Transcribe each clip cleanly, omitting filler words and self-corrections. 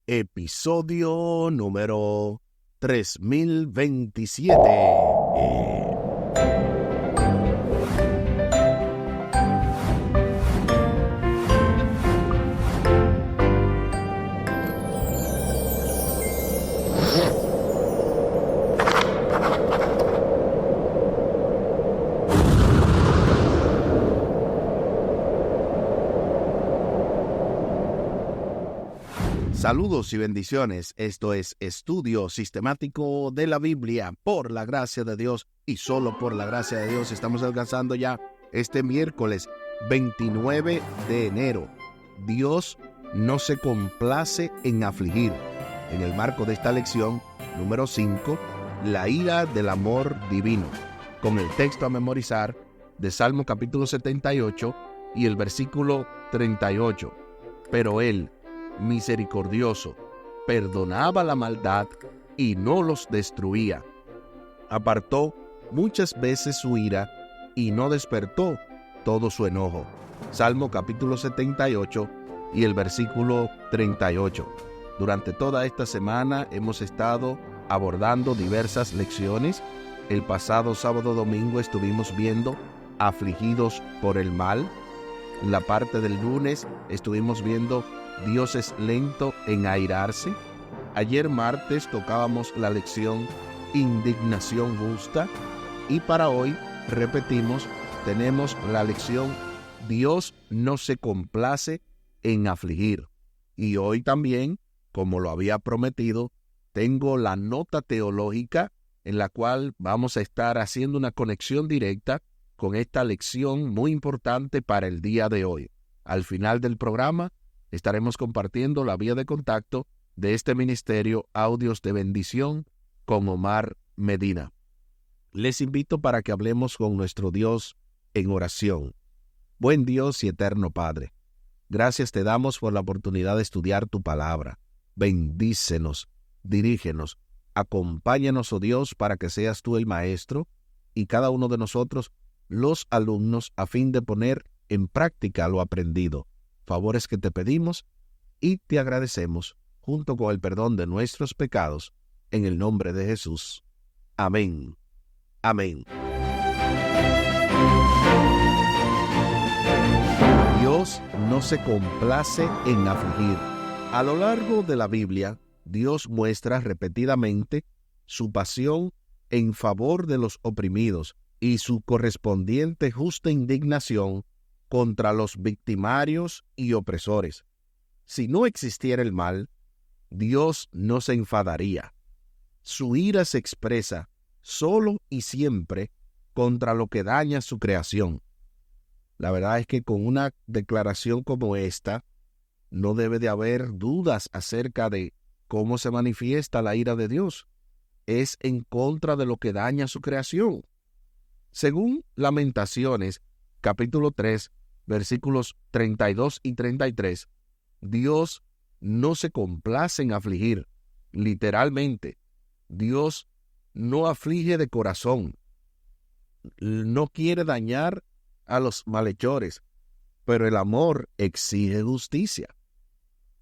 episodio número 3027. Saludos y bendiciones. Esto es Estudio Sistemático de la Biblia. Por la gracia de Dios y solo por la gracia de Dios estamos alcanzando ya este miércoles 29 de enero. Dios no se complace en afligir. En el marco de esta lección número 5, la ira del amor divino, con el texto a memorizar de Salmo capítulo 78 y el versículo 38. Pero Él, misericordioso, perdonaba la maldad y no los destruía. Apartó muchas veces su ira y no despertó todo su enojo. Salmo capítulo 78 y el versículo 38. Durante toda esta semana hemos estado abordando diversas lecciones. El pasado sábado domingo estuvimos viendo afligidos por el mal. La parte del lunes estuvimos viendo Dios es lento en airarse. Ayer martes tocábamos la lección indignación justa. Y para hoy, repetimos, tenemos la lección Dios no se complace en afligir. Y hoy también, como lo había prometido, tengo la nota teológica en la cual vamos a estar haciendo una conexión directa con esta lección muy importante para el día de hoy. Al final del programa estaremos compartiendo la vía de contacto de este ministerio Audios de Bendición con Omar Medina. Les invito para que hablemos con nuestro Dios en oración. Buen Dios y eterno Padre, gracias te damos por la oportunidad de estudiar tu palabra. Bendícenos, dirígenos, acompáñanos, oh Dios, para que seas tú el maestro y cada uno de nosotros los alumnos a fin de poner en práctica lo aprendido. Favores que te pedimos y te agradecemos, junto con el perdón de nuestros pecados, en el nombre de Jesús. Amén. Amén. Dios no se complace en afligir. A lo largo de la Biblia, Dios muestra repetidamente su pasión en favor de los oprimidos y su correspondiente justa indignación contra los victimarios y opresores. Si no existiera el mal, Dios no se enfadaría. Su ira se expresa solo y siempre contra lo que daña su creación. La verdad es que con una declaración como esta, no debe de haber dudas acerca de cómo se manifiesta la ira de Dios. Es en contra de lo que daña su creación. Según Lamentaciones, capítulo 3, versículos 32 y 33, Dios no se complace en afligir. Literalmente, Dios no aflige de corazón. No quiere dañar a los malhechores, pero el amor exige justicia.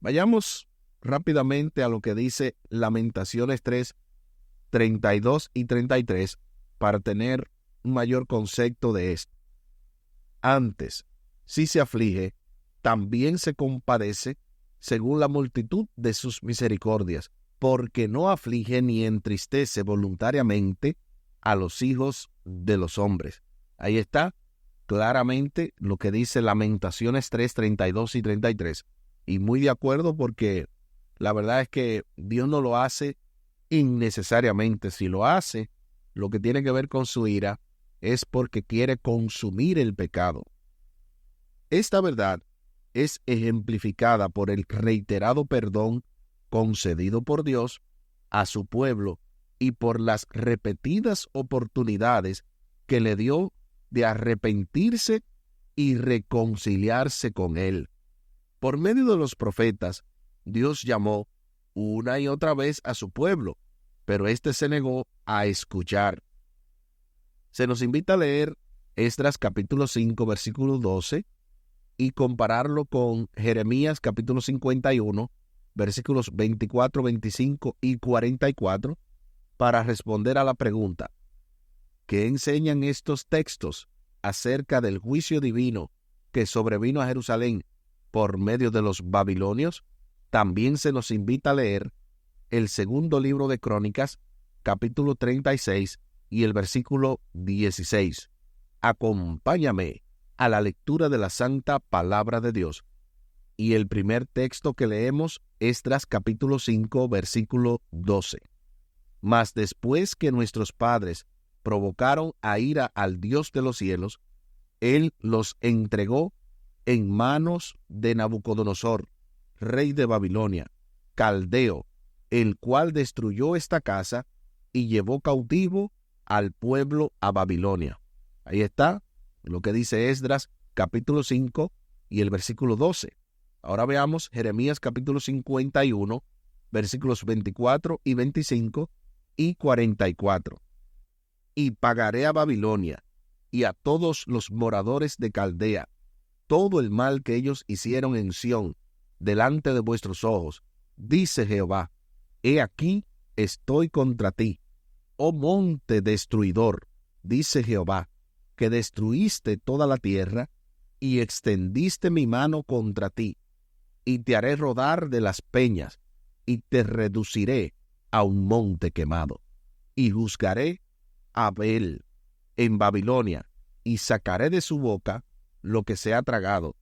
Vayamos rápidamente a lo que dice Lamentaciones 3, 32 y 33 para tener un mayor concepto de esto. Antes, si se aflige, también se compadece según la multitud de sus misericordias, porque no aflige ni entristece voluntariamente a los hijos de los hombres. Ahí está claramente lo que dice Lamentaciones 3, 32 y 33. Y muy de acuerdo, porque la verdad es que Dios no lo hace innecesariamente. Si lo hace, lo que tiene que ver con su ira es porque quiere consumir el pecado. Esta verdad es ejemplificada por el reiterado perdón concedido por Dios a su pueblo y por las repetidas oportunidades que le dio de arrepentirse y reconciliarse con Él. Por medio de los profetas, Dios llamó una y otra vez a su pueblo, pero éste se negó a escuchar. Se nos invita a leer Esdras capítulo 5, versículo 12, y compararlo con Jeremías capítulo 51, versículos 24, 25 y 44, para responder a la pregunta: ¿qué enseñan estos textos acerca del juicio divino que sobrevino a Jerusalén por medio de los babilonios? También se nos invita a leer el segundo libro de Crónicas, capítulo 36 y el versículo 16. Acompáñame a la lectura de la santa palabra de Dios. Y el primer texto que leemos, Esdras capítulo 5, versículo 12. Mas después que nuestros padres provocaron a ira al Dios de los cielos, Él los entregó en manos de Nabucodonosor, rey de Babilonia, caldeo, el cual destruyó esta casa y llevó cautivo al pueblo a Babilonia. Ahí está lo que dice Esdras capítulo 5 y el versículo 12. Ahora veamos Jeremías capítulo 51, versículos 24 y 25 y 44. Y pagaré a Babilonia y a todos los moradores de Caldea todo el mal que ellos hicieron en Sión delante de vuestros ojos, dice Jehová. He aquí estoy contra ti, oh monte destruidor, dice Jehová, que destruiste toda la tierra y extendiste mi mano contra ti, y te haré rodar de las peñas, y te reduciré a un monte quemado, y juzgaré a Abel en Babilonia, y sacaré de su boca lo que se ha tragado,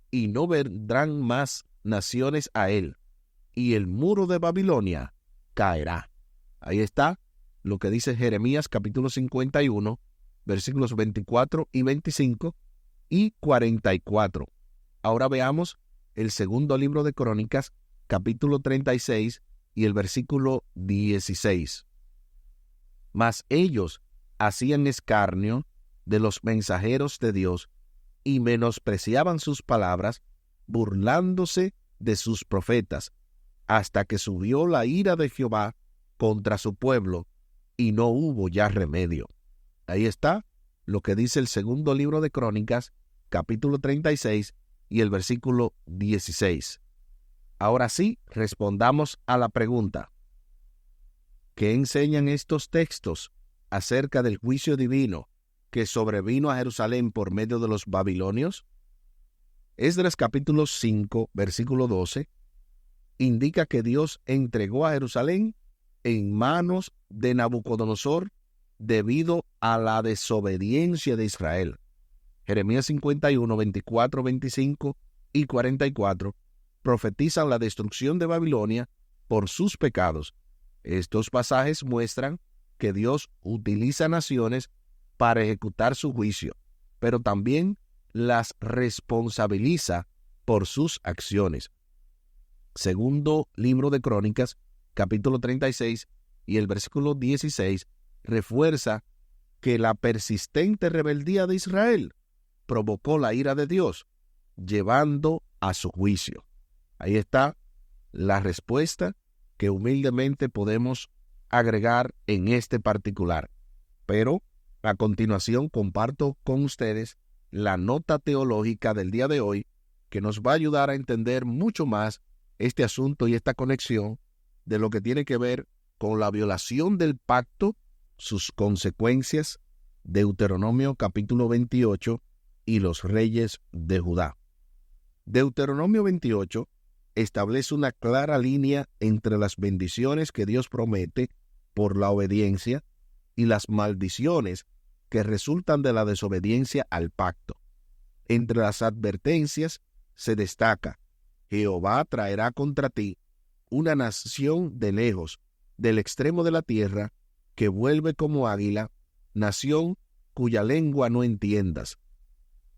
y no vendrán más naciones a él, y el muro de Babilonia caerá. Ahí está lo que dice Jeremías capítulo 51, versículos 24 y 25 y 44. Ahora veamos el segundo libro de Crónicas, capítulo 36 y el versículo 16. Mas ellos hacían escarnio de los mensajeros de Dios y menospreciaban sus palabras, burlándose de sus profetas, hasta que subió la ira de Jehová contra su pueblo, y no hubo ya remedio. Ahí está lo que dice el segundo libro de Crónicas, capítulo 36 y el versículo 16. Ahora sí, respondamos a la pregunta: ¿qué enseñan estos textos acerca del juicio divino que sobrevino a Jerusalén por medio de los babilonios? Esdras capítulo 5, versículo 12, indica que Dios entregó a Jerusalén en manos de Nabucodonosor debido a la desobediencia de Israel. Jeremías 51, 24, 25 y 44 profetizan la destrucción de Babilonia por sus pecados. Estos pasajes muestran que Dios utiliza naciones para ejecutar su juicio, pero también las responsabiliza por sus acciones. Segundo libro de Crónicas, capítulo 36 y el versículo 16 refuerza que la persistente rebeldía de Israel provocó la ira de Dios, llevando a su juicio. Ahí está la respuesta que humildemente podemos agregar en este particular. Pero a continuación comparto con ustedes la nota teológica del día de hoy, que nos va a ayudar a entender mucho más este asunto y esta conexión de lo que tiene que ver con la violación del pacto, sus consecuencias, Deuteronomio capítulo 28 y los reyes de Judá. Deuteronomio 28 establece una clara línea entre las bendiciones que Dios promete por la obediencia y las maldiciones que resultan de la desobediencia al pacto. Entre las advertencias se destaca: Jehová traerá contra ti una nación de lejos, del extremo de la tierra, que vuelve como águila, nación cuya lengua no entiendas.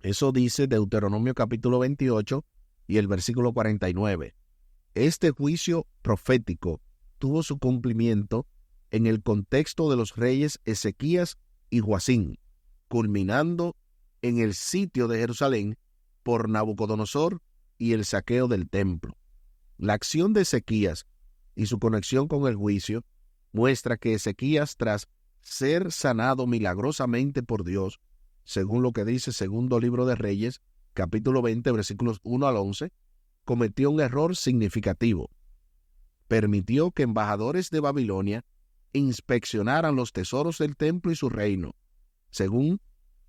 Eso dice Deuteronomio capítulo 28 y el versículo 49. Este juicio profético tuvo su cumplimiento en el contexto de los reyes Ezequías y Joacim, culminando en el sitio de Jerusalén por Nabucodonosor y el saqueo del templo. La acción de Ezequías y su conexión con el juicio muestra que Ezequías, tras ser sanado milagrosamente por Dios, según lo que dice segundo libro de Reyes, capítulo 20, versículos 1 al 11, cometió un error significativo. permitió que embajadores de Babilonia inspeccionaran los tesoros del templo y su reino, según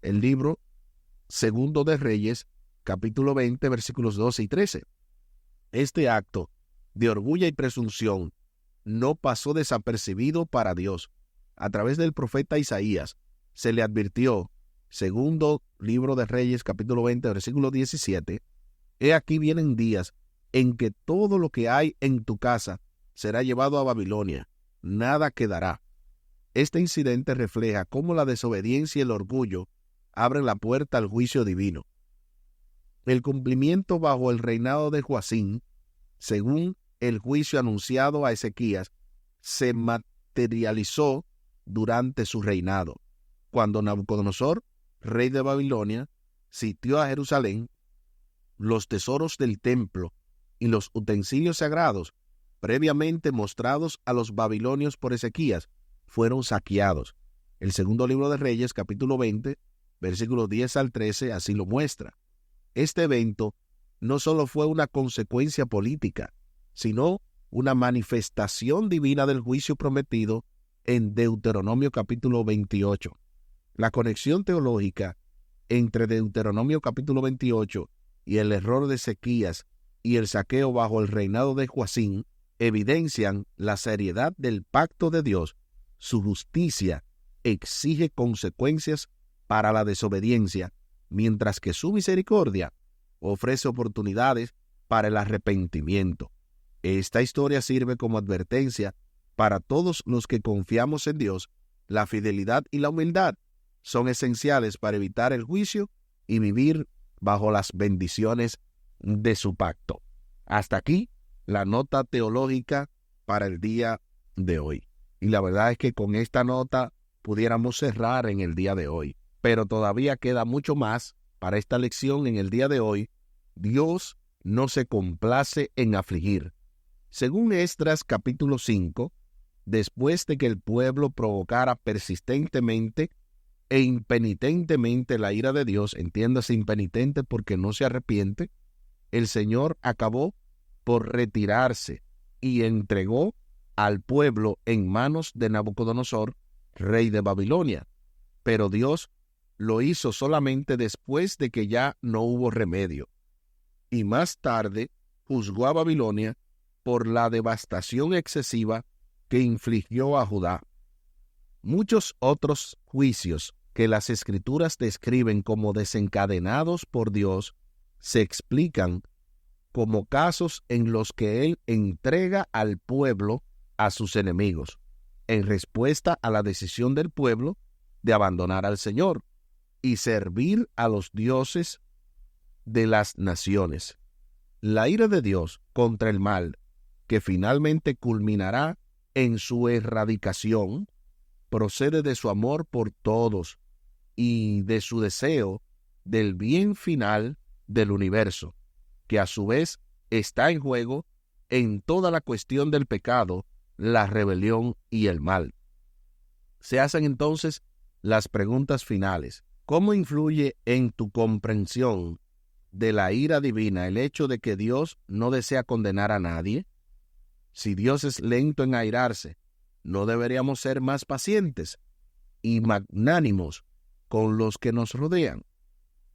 el libro Segundo de Reyes, capítulo 20, versículos 12 y 13. Este acto de orgullo y presunción no pasó desapercibido para Dios. A través del profeta Isaías se le advirtió, segundo libro de Reyes, capítulo 20, versículo 17, «He aquí vienen días en que todo lo que hay en tu casa será llevado a Babilonia, nada quedará». Este incidente refleja cómo la desobediencia y el orgullo abren la puerta al juicio divino. El cumplimiento bajo el reinado de Joacim, según el juicio anunciado a Ezequías, se materializó durante su reinado, cuando Nabucodonosor, rey de Babilonia, sitió a Jerusalén. Los tesoros del templo y los utensilios sagrados, previamente mostrados a los babilonios por Ezequías, fueron saqueados. El segundo libro de Reyes, capítulo 20, versículos 10 al 13, así lo muestra. Este evento no solo fue una consecuencia política, sino una manifestación divina del juicio prometido en Deuteronomio capítulo 28. La conexión teológica entre Deuteronomio capítulo 28 y el error de Ezequías y el saqueo bajo el reinado de Joacim evidencian la seriedad del pacto de Dios. Su justicia exige consecuencias para la desobediencia, mientras que su misericordia ofrece oportunidades para el arrepentimiento. Esta historia sirve como advertencia para todos los que confiamos en Dios. La fidelidad y la humildad son esenciales para evitar el juicio y vivir bajo las bendiciones de su pacto. Hasta aquí la nota teológica para el día de hoy. Y la verdad es que con esta nota pudiéramos cerrar en el día de hoy. Pero todavía queda mucho más para esta lección en el día de hoy. Dios no se complace en afligir. Según Esdras capítulo 5, después de que el pueblo provocara persistentemente e impenitentemente la ira de Dios, entiéndase impenitente porque no se arrepiente, el Señor acabó por retirarse y entregó al pueblo en manos de Nabucodonosor, rey de Babilonia. Pero Dios lo hizo solamente después de que ya no hubo remedio. Y más tarde juzgó a Babilonia por la devastación excesiva que infligió a Judá. Muchos otros juicios que las Escrituras describen como desencadenados por Dios se explican como casos en los que Él entrega al pueblo a sus enemigos, en respuesta a la decisión del pueblo de abandonar al Señor y servir a los dioses de las naciones. La ira de Dios contra el mal, que finalmente culminará en su erradicación, procede de su amor por todos y de su deseo del bien final del universo, que a su vez está en juego en toda la cuestión del pecado, la rebelión y el mal. Se hacen entonces las preguntas finales. ¿Cómo influye en tu comprensión de la ira divina el hecho de que Dios no desea condenar a nadie? Si Dios es lento en airarse, ¿no deberíamos ser más pacientes y magnánimos con los que nos rodean?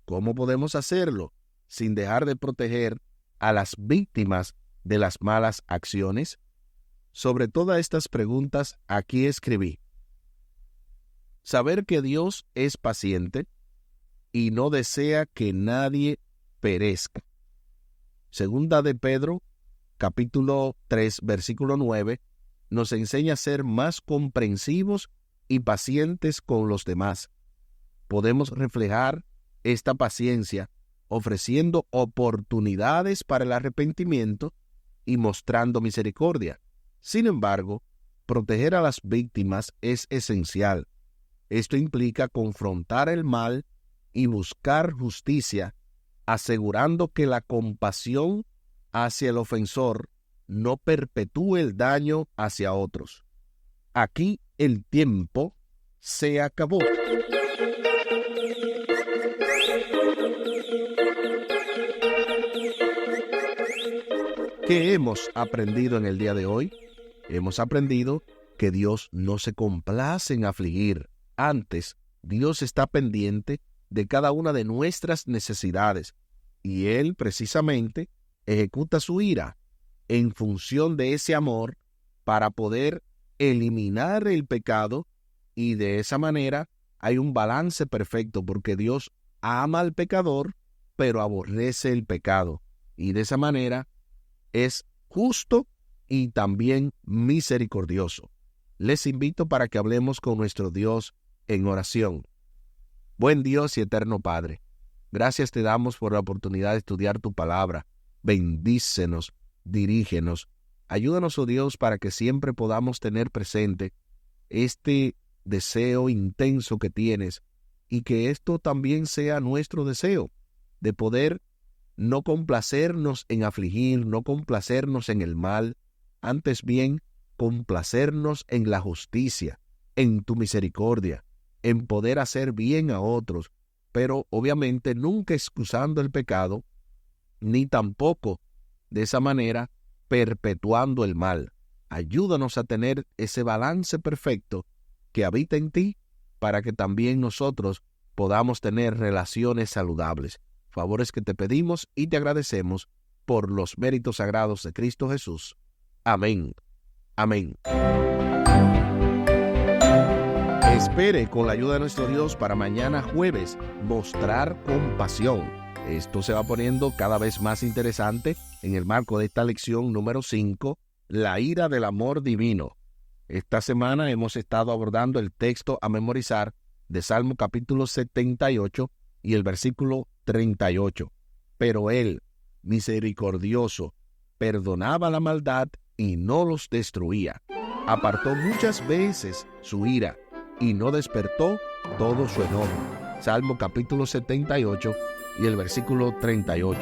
¿Cómo podemos hacerlo sin dejar de proteger a las víctimas de las malas acciones? Sobre todas estas preguntas aquí escribí: saber que Dios es paciente y no desea que nadie perezca. Segunda de Pedro, capítulo 3, versículo 9, nos enseña a ser más comprensivos y pacientes con los demás. Podemos reflejar esta paciencia ofreciendo oportunidades para el arrepentimiento y mostrando misericordia. Sin embargo, proteger a las víctimas es esencial. Esto implica confrontar el mal y buscar justicia, asegurando que la compasión hacia el ofensor no perpetúe el daño hacia otros. Aquí el tiempo se acabó. ¿Qué hemos aprendido en el día de hoy? Hemos aprendido que Dios no se complace en afligir. Antes, Dios está pendiente de cada una de nuestras necesidades y Él precisamente ejecuta su ira en función de ese amor para poder eliminar el pecado, y de esa manera hay un balance perfecto porque Dios ama al pecador pero aborrece el pecado, y de esa manera es justo y también misericordioso. Les invito para que hablemos con nuestro Dios en oración. Buen Dios y eterno Padre, gracias te damos por la oportunidad de estudiar tu palabra. Bendícenos, dirígenos. Ayúdanos, oh Dios, para que siempre podamos tener presente este deseo intenso que tienes, y que esto también sea nuestro deseo, de poder no complacernos en afligir, no complacernos en el mal, antes bien complacernos en la justicia, en tu misericordia, en poder hacer bien a otros, pero obviamente nunca excusando el pecado, ni tampoco de esa manera perpetuando el mal. Ayúdanos a tener ese balance perfecto que habita en ti, para que también nosotros podamos tener relaciones saludables. Favores que te pedimos y te agradecemos por los méritos sagrados de Cristo Jesús. Amén. Amén. Espere, con la ayuda de nuestro Dios, para mañana jueves, mostrar compasión. Esto se va poniendo cada vez más interesante en el marco de esta lección número 5, la ira del amor divino. Esta semana hemos estado abordando el texto a memorizar de Salmo capítulo 78 y el versículo 38. Pero Él, misericordioso, perdonaba la maldad y no los destruía. Apartó muchas veces su ira y no despertó todo su enojo. Salmo capítulo 78 y el versículo 38.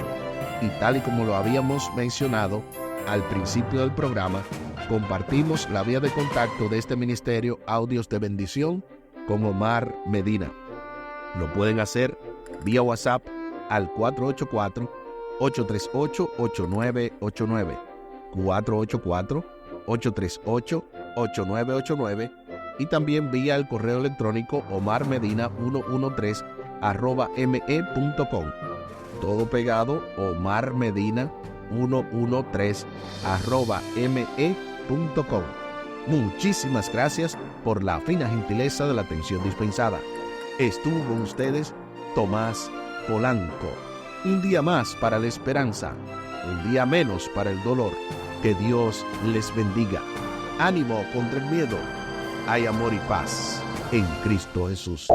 Y tal y como lo habíamos mencionado al principio del programa, compartimos la vía de contacto de este ministerio Audios de Bendición con Omar Medina. Lo pueden hacer vía WhatsApp al 484-838-8989, 484-838-8989, y también vía el correo electrónico omarmedina113@me.com. Todo pegado, omarmedina113@me.com. Muchísimas gracias por la fina gentileza de la atención dispensada. Estuvo con ustedes Tomás Polanco. Un día más para la esperanza, un día menos para el dolor. Que Dios les bendiga. Ánimo contra el miedo. Hay amor y paz en Cristo Jesús.